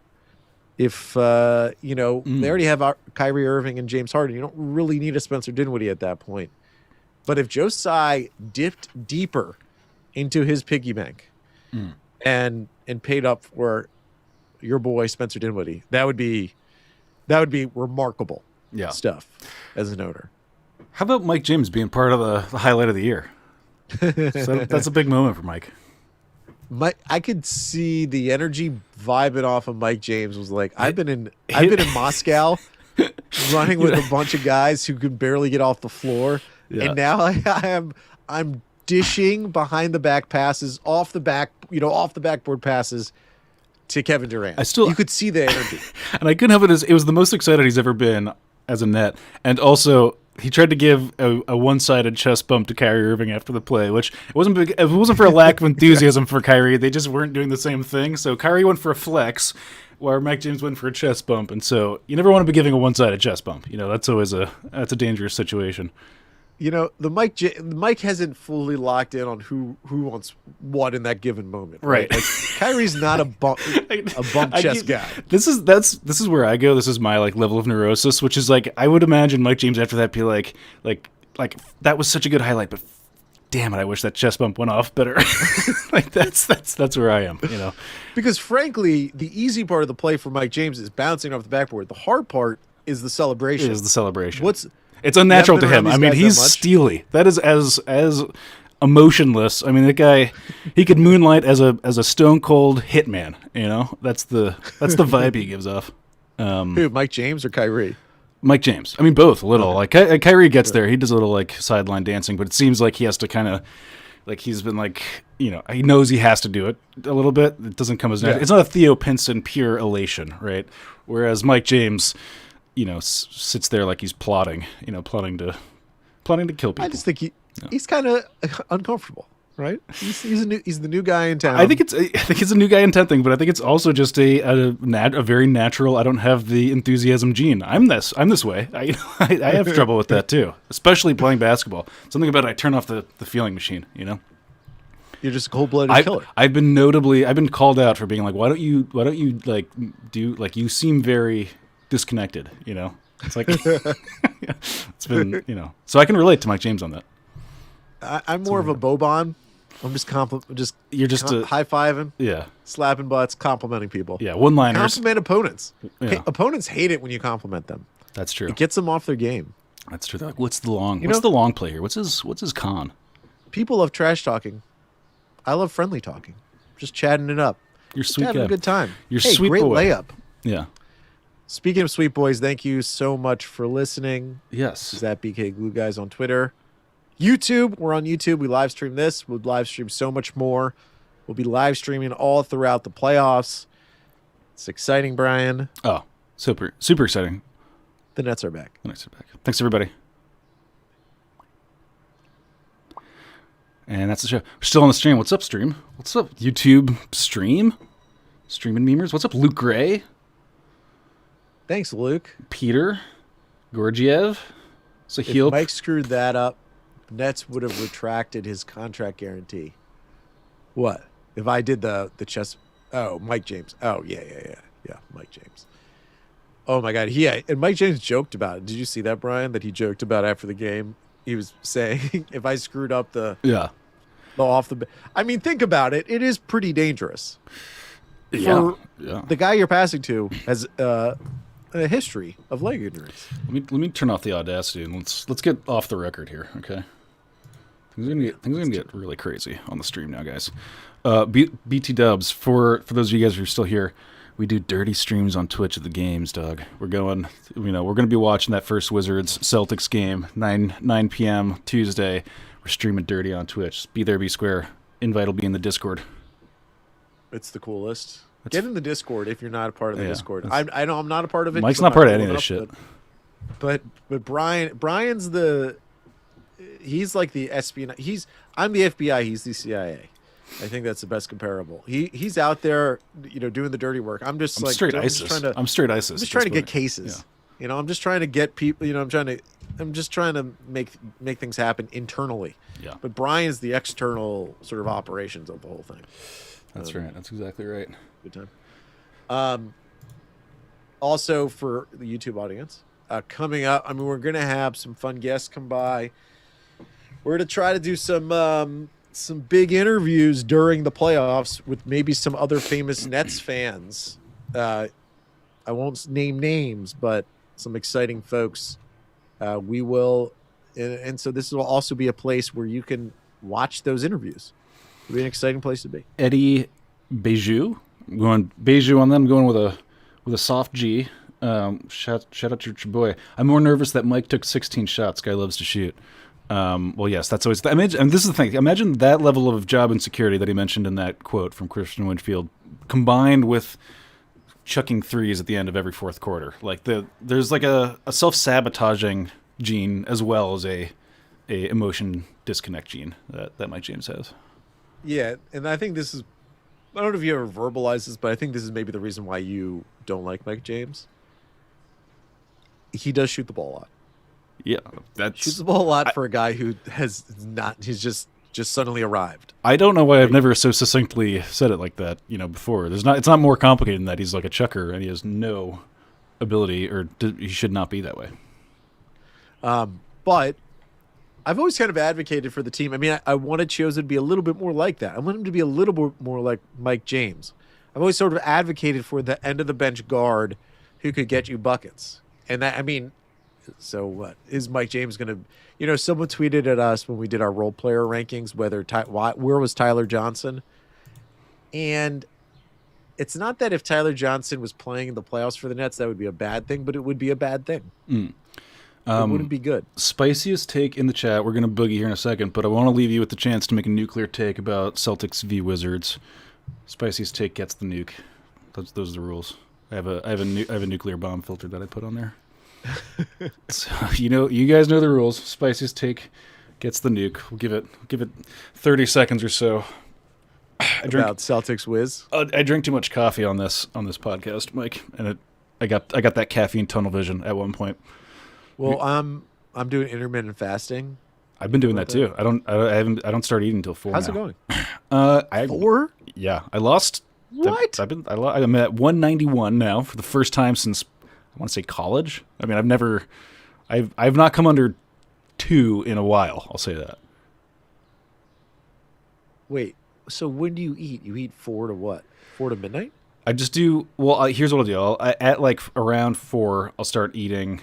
If, they already have Kyrie Irving and James Harden, you don't really need a Spencer Dinwiddie at that point. But if Joe Tsai dipped deeper into his piggy bank and paid up for your boy Spencer Dinwiddie, that would be remarkable stuff as an owner. How about Mike James being part of the highlight of the year? So that's a big moment for Mike. I could see the energy vibing off of Mike James was like, I've been in Moscow running with a bunch of guys who could barely get off the floor. Yeah. And now I'm dishing behind the back passes, off the backboard passes to Kevin Durant. You could see the energy. And I couldn't help it. It was the most excited he's ever been as a Net. And also, he tried to give a one-sided chest bump to Kyrie Irving after the play, which it wasn't for a lack of enthusiasm for Kyrie. They just weren't doing the same thing. So Kyrie went for a flex, while Mike James went for a chest bump. And so you never want to be giving a one-sided chest bump. That's always a dangerous situation. The Mike hasn't fully locked in on who wants what in that given moment. Right. Like, Kyrie's not a bump chest guy. This is where I go. This is my level of neurosis, which is I would imagine Mike James after that be like that was such a good highlight, but damn it, I wish that chest bump went off better. That's where I am. Because frankly, the easy part of the play for Mike James is bouncing off the backboard. The hard part is the celebration. It's unnatural to him. I mean, he's steely. That is as emotionless. I mean, that guy, he could moonlight as a stone cold hitman. That's the vibe he gives off. Who, Mike James or Kyrie? Mike James. I mean, both a little. Kyrie gets there. He does a little sideline dancing, but it seems like he has to kind of he's been he knows he has to do it a little bit. It doesn't come as natural. It's not a Theo Pinson pure elation, right? Whereas Mike James, sits there like he's plotting to kill people. I just think he's kind of uncomfortable, right? He's the new guy in town. I think it's a new guy in town thing, but I think it's also just a very natural. I don't have the enthusiasm gene. I'm this way. I have trouble with that too, especially playing basketball. Something about it, I turn off the feeling machine. You're just a cold-blooded killer. I've been called out for being why don't you you seem very disconnected, It's it's been, So I can relate to Mike James on that. I'm more of a Boban. I'm just high-fiving, slapping butts, complimenting people. Yeah, one-liners. Compliment opponents. Yeah. Opponents hate it when you compliment them. That's true. It gets them off their game. That's true. They're like, what's the long play here? What's his con? People love trash talking. I love friendly talking. Just chatting it up. You're sweet guy. Having a good time. You're sweet great boy. Layup. Yeah. Speaking of sweet boys, thank you so much for listening. Yes. This is at BK Glue Guys on Twitter. YouTube, we're on YouTube. We live stream this. We'll live stream so much more. We'll be live streaming all throughout the playoffs. It's exciting, Brian. Oh, super exciting. The Nets are back. Thanks, everybody. And that's the show. We're still on the stream. What's up, stream? What's up, YouTube stream? Streaming memers. What's up, Luke Gray? Thanks, Luke. Peter Gorgiev. If Mike screwed that up, Nets would have retracted his contract guarantee. What? If I did the chess? Oh, Mike James. Oh, yeah, Mike James. Oh my God, and Mike James joked about it. Did you see that, Brian? That he joked about after the game. He was saying, if I screwed up the off the. I mean, think about it. It is pretty dangerous. Yeah. The guy you're passing to has a history of leg injuries. Let me turn off the audacity and let's get off the record here, okay? Things are gonna get really crazy on the stream now, guys. BT Dubs, for those of you guys who are still here, we do dirty streams on Twitch of the games, dog. We're gonna be watching that first Wizards Celtics game, 9 p.m. Tuesday. We're streaming dirty on Twitch. Be there, be square. Invite will be in the Discord. It's the coolest. Get in the Discord if you're not a part of the Discord. I know I'm not a part of it. Mike's not part of any of this shit. But Brian's the he's like the espionage. I'm the FBI. He's the CIA. I think that's the best comparable. He's out there, doing the dirty work. I'm just like straight I'm ISIS. just trying to. I'm straight ISIS. I'm just trying to get cases. Yeah. I'm just trying to get people. I'm just trying to make things happen internally. Yeah. But Brian's the external sort of operations of the whole thing. That's right. That's exactly right. Good time. Also for the YouTube audience, coming up, I mean, we're gonna have some fun guests come by. We're gonna try to do some big interviews during the playoffs with maybe some other famous Nets fans. I won't name names, but some exciting folks. We will, and so this will also be a place where you can watch those interviews. It'll be an exciting place to be. Eddie Beju, I'm going Beju on them. I'm going with a soft G. Shout out to your boy. I'm more nervous that Mike took 16 shots. Guy loves to shoot. Well, yes, that's always. And this is the thing. Imagine that level of job insecurity that he mentioned in that quote from Christian Winfield, combined with chucking threes at the end of every fourth quarter. Like there's like a self-sabotaging gene as well as a emotion disconnect gene that Mike James has. Yeah, and I think this is. I don't know if you ever verbalized this, but I think this is maybe the reason why you don't like Mike James. He does shoot the ball a lot. Yeah, Shoots the ball a lot for a guy who has not. He's just suddenly arrived. I don't know why I've never so succinctly said it like that. Before it's not more complicated than that. He's like a chucker and he has no ability, or he should not be that way. But I've always kind of advocated for the team. I mean, I wanted Chiozza to be a little bit more like that. I want him to be a little bit more like Mike James. I've always sort of advocated for the end of the bench guard who could get you buckets. And that, I mean. So what is Mike James going to? Someone tweeted at us when we did our role player rankings where was Tyler Johnson, and it's not that if Tyler Johnson was playing in the playoffs for the Nets that would be a bad thing, but it would be a bad thing. It wouldn't be good. Spiciest take in the chat. We're going to boogie here in a second, but I want to leave you with the chance to make a nuclear take about Celtics v Wizards. Spiciest take gets the nuke. Those are the rules. I have a nuclear bomb filter that I put on there. So, you guys know the rules. Spiciest take gets the nuke. We'll give it 30 seconds or so. About Celtics whiz. I drink too much coffee on this podcast, Mike, and I got that caffeine tunnel vision at one point. Well, I'm doing intermittent fasting. I've been doing that too. I don't start eating until 4. How's now. it going? 4? Yeah, I lost. What? I'm at 191 now for the first time since I want to say college. I mean, I've not come under 2 in a while. I'll say that. Wait, so when do you eat? You eat 4 to what? 4 to midnight? I just do. Well, here's what I'll do. At like around 4, I'll start eating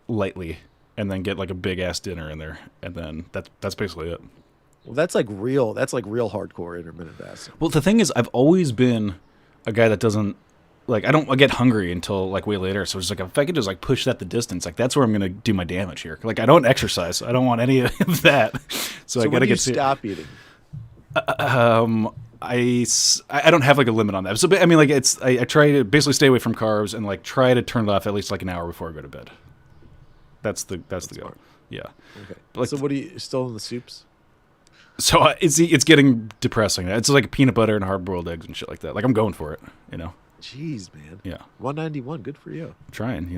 lightly, and then get like a big ass dinner in there, and then that's basically it. Well, that's like real hardcore intermittent fasting. Well, the thing is, I've always been a guy that doesn't. Like, I get hungry until, like, way later. So it's like, if I could just, like, push that the distance, like, that's where I'm going to do my damage here. Like, I don't exercise. I don't want any of that. So I got to get stop eating? I don't have, like, a limit on that. So, I mean, like, I try to basically stay away from carbs and, like, try to turn it off at least, like, an hour before I go to bed. That's the goal. Yeah. Okay. Like, so what are you, still in the soups? So it's getting depressing. It's like peanut butter and hard-boiled eggs and shit like that. Like, I'm going for it, Jeez, man. Yeah. 191, good for you. I'm trying,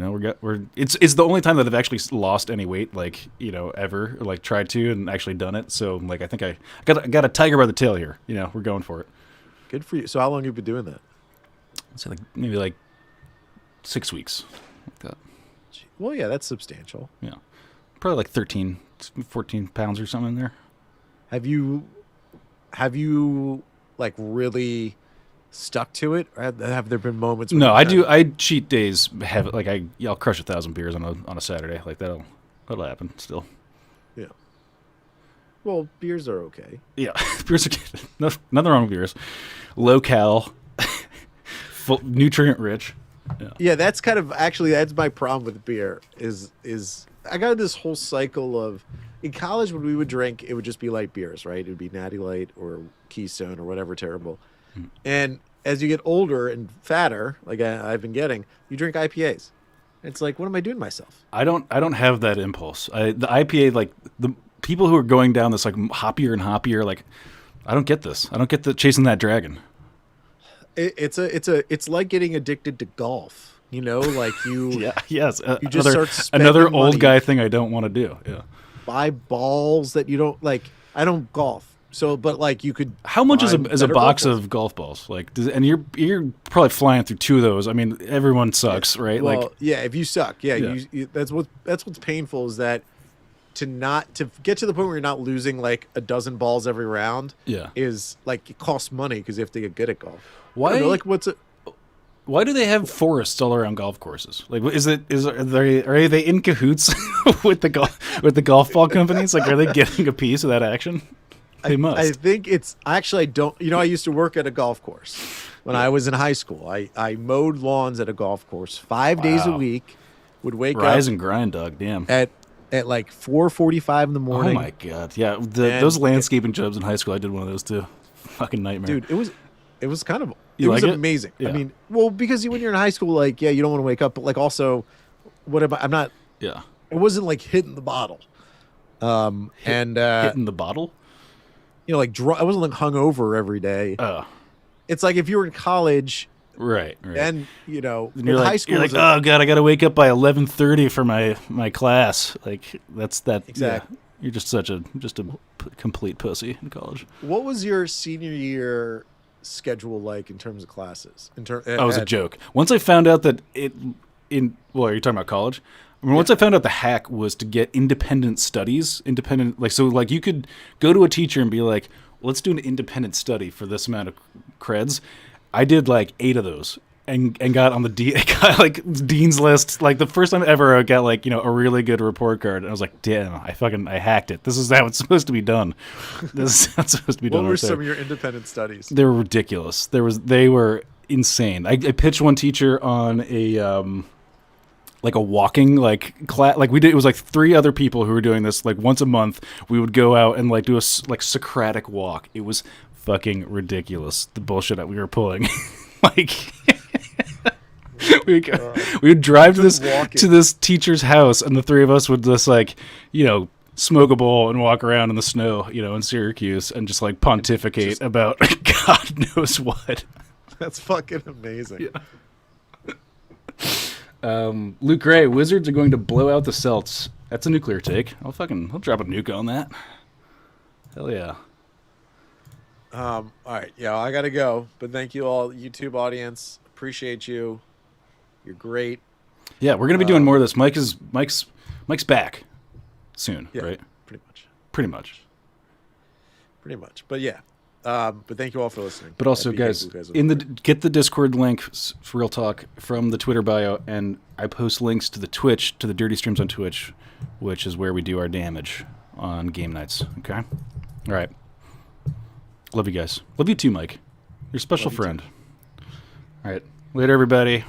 it's the only time that I've actually lost any weight, like, ever, like, tried to and actually done it. So, like, I think I got a tiger by the tail here. We're going for it. Good for you. So how long have you been doing that? So, like, maybe like 6 weeks. Like that. Well, yeah, that's substantial. Yeah. Probably like 13, 14 pounds or something in there. Have you like really stuck to it? Or have there been moments? No, I do. I cheat days have like I'll crush 1,000 beers on a Saturday. Like that'll happen still. Yeah. Well, beers are okay. Yeah, beers are good. Nothing wrong with beers. Low cal, nutrient rich. Yeah, that's kind of that's my problem with beer. Is I got this whole cycle of in college when we would drink, it would just be light beers, right? It would be Natty Light or Keystone or whatever terrible. And as you get older and fatter, like I've been getting, you drink IPAs. It's like, what am I doing to myself? I don't have that impulse. The IPA, like people who are going down this like hoppier and hoppier, like I don't get this. I don't get the chasing that dragon. It's like getting addicted to golf. You know, like you. Yeah. Yes. You just start spending another old money, guy thing I don't want to do. Yeah. buy balls that you don't like. I don't golf. So, but like you could. How much is a better box golf balls. of golf balls? Like, and you're probably flying through 2 of those. I mean, everyone sucks, right? Well, Like, yeah, if you suck, yeah, Yeah. that's what's painful is that to get to the point where you're not losing like a dozen balls every round. Yeah. is like it costs money because you have to get good at golf. Why? I don't know, like what's it? Why do they have forests all around golf courses? Like, are they in cahoots with the golf ball companies? Like, are they getting a piece of that action? They must. I think it's actually I don't. You know, I used to work at a golf course when I was in high school. I mowed lawns at a golf course 5 days a Wow. week. Would wake Rise up and grind, dog. Damn. at like 4:45 in the Oh morning. my god. Yeah. And those landscaping jobs in high school, I did one of those too. Fucking nightmare. Dude, it was kind of You it was like it? amazing. Yeah. I mean, well, because when you're in high school, like yeah, you don't want to wake up, but like also, I'm not. Yeah. It wasn't like hitting the bottle, and Hitting the bottle. you know, like I wasn't like hungover every day. Oh. It's like if you were in college, Right. and you know, And in high school, you're like, oh god, I got to wake up by 11:30 for my class. Like that's that. Exactly. Yeah, you're just a complete pussy in college. what was your senior year schedule like in terms of classes? That was a joke. Once I found out that are you talking about college? I mean, once I found out the hack was to get independent studies, so like you could go to a teacher and be like, let's do an independent study for this amount of creds. I did like 8 of those and got on the got like dean's list. Like the first time ever I got like, a really good report card. And I was like, damn, I hacked it. This is how it's supposed to be done. This is how it's supposed to be What done. were right there. some of your independent studies? They were ridiculous. They were insane. I pitched one teacher on a like a walking like class. Like we did, it was like 3 other people who were doing this. Like once a month, we would go out and like do a like Socratic walk. It was fucking ridiculous. The bullshit that we were pulling, like. we would drive to this teacher's house, and the 3 of us would just like, smoke a bowl and walk around in the snow, in Syracuse, and just like pontificate about God knows what. That's fucking amazing. Yeah. Luke Gray, Wizards are going to blow out the Celts. That's a nuclear take. I'll drop a nuke on that. Hell yeah. All right, yeah, I gotta go. But thank you all, YouTube audience. Appreciate you. You're great. Yeah, we're gonna be doing more of this. Mike's back soon, Yeah, right? pretty much. Pretty much. But yeah. But thank you all for listening. But also, At BK guys, Blue Guys get the Discord link for Real Talk from the Twitter bio, and I post links to the Twitch, to the Dirty Streams on Twitch, which is where we do our damage on game nights. Okay. All right. Love you guys. Love you too, Mike. You're a special friend. All right. Later, everybody.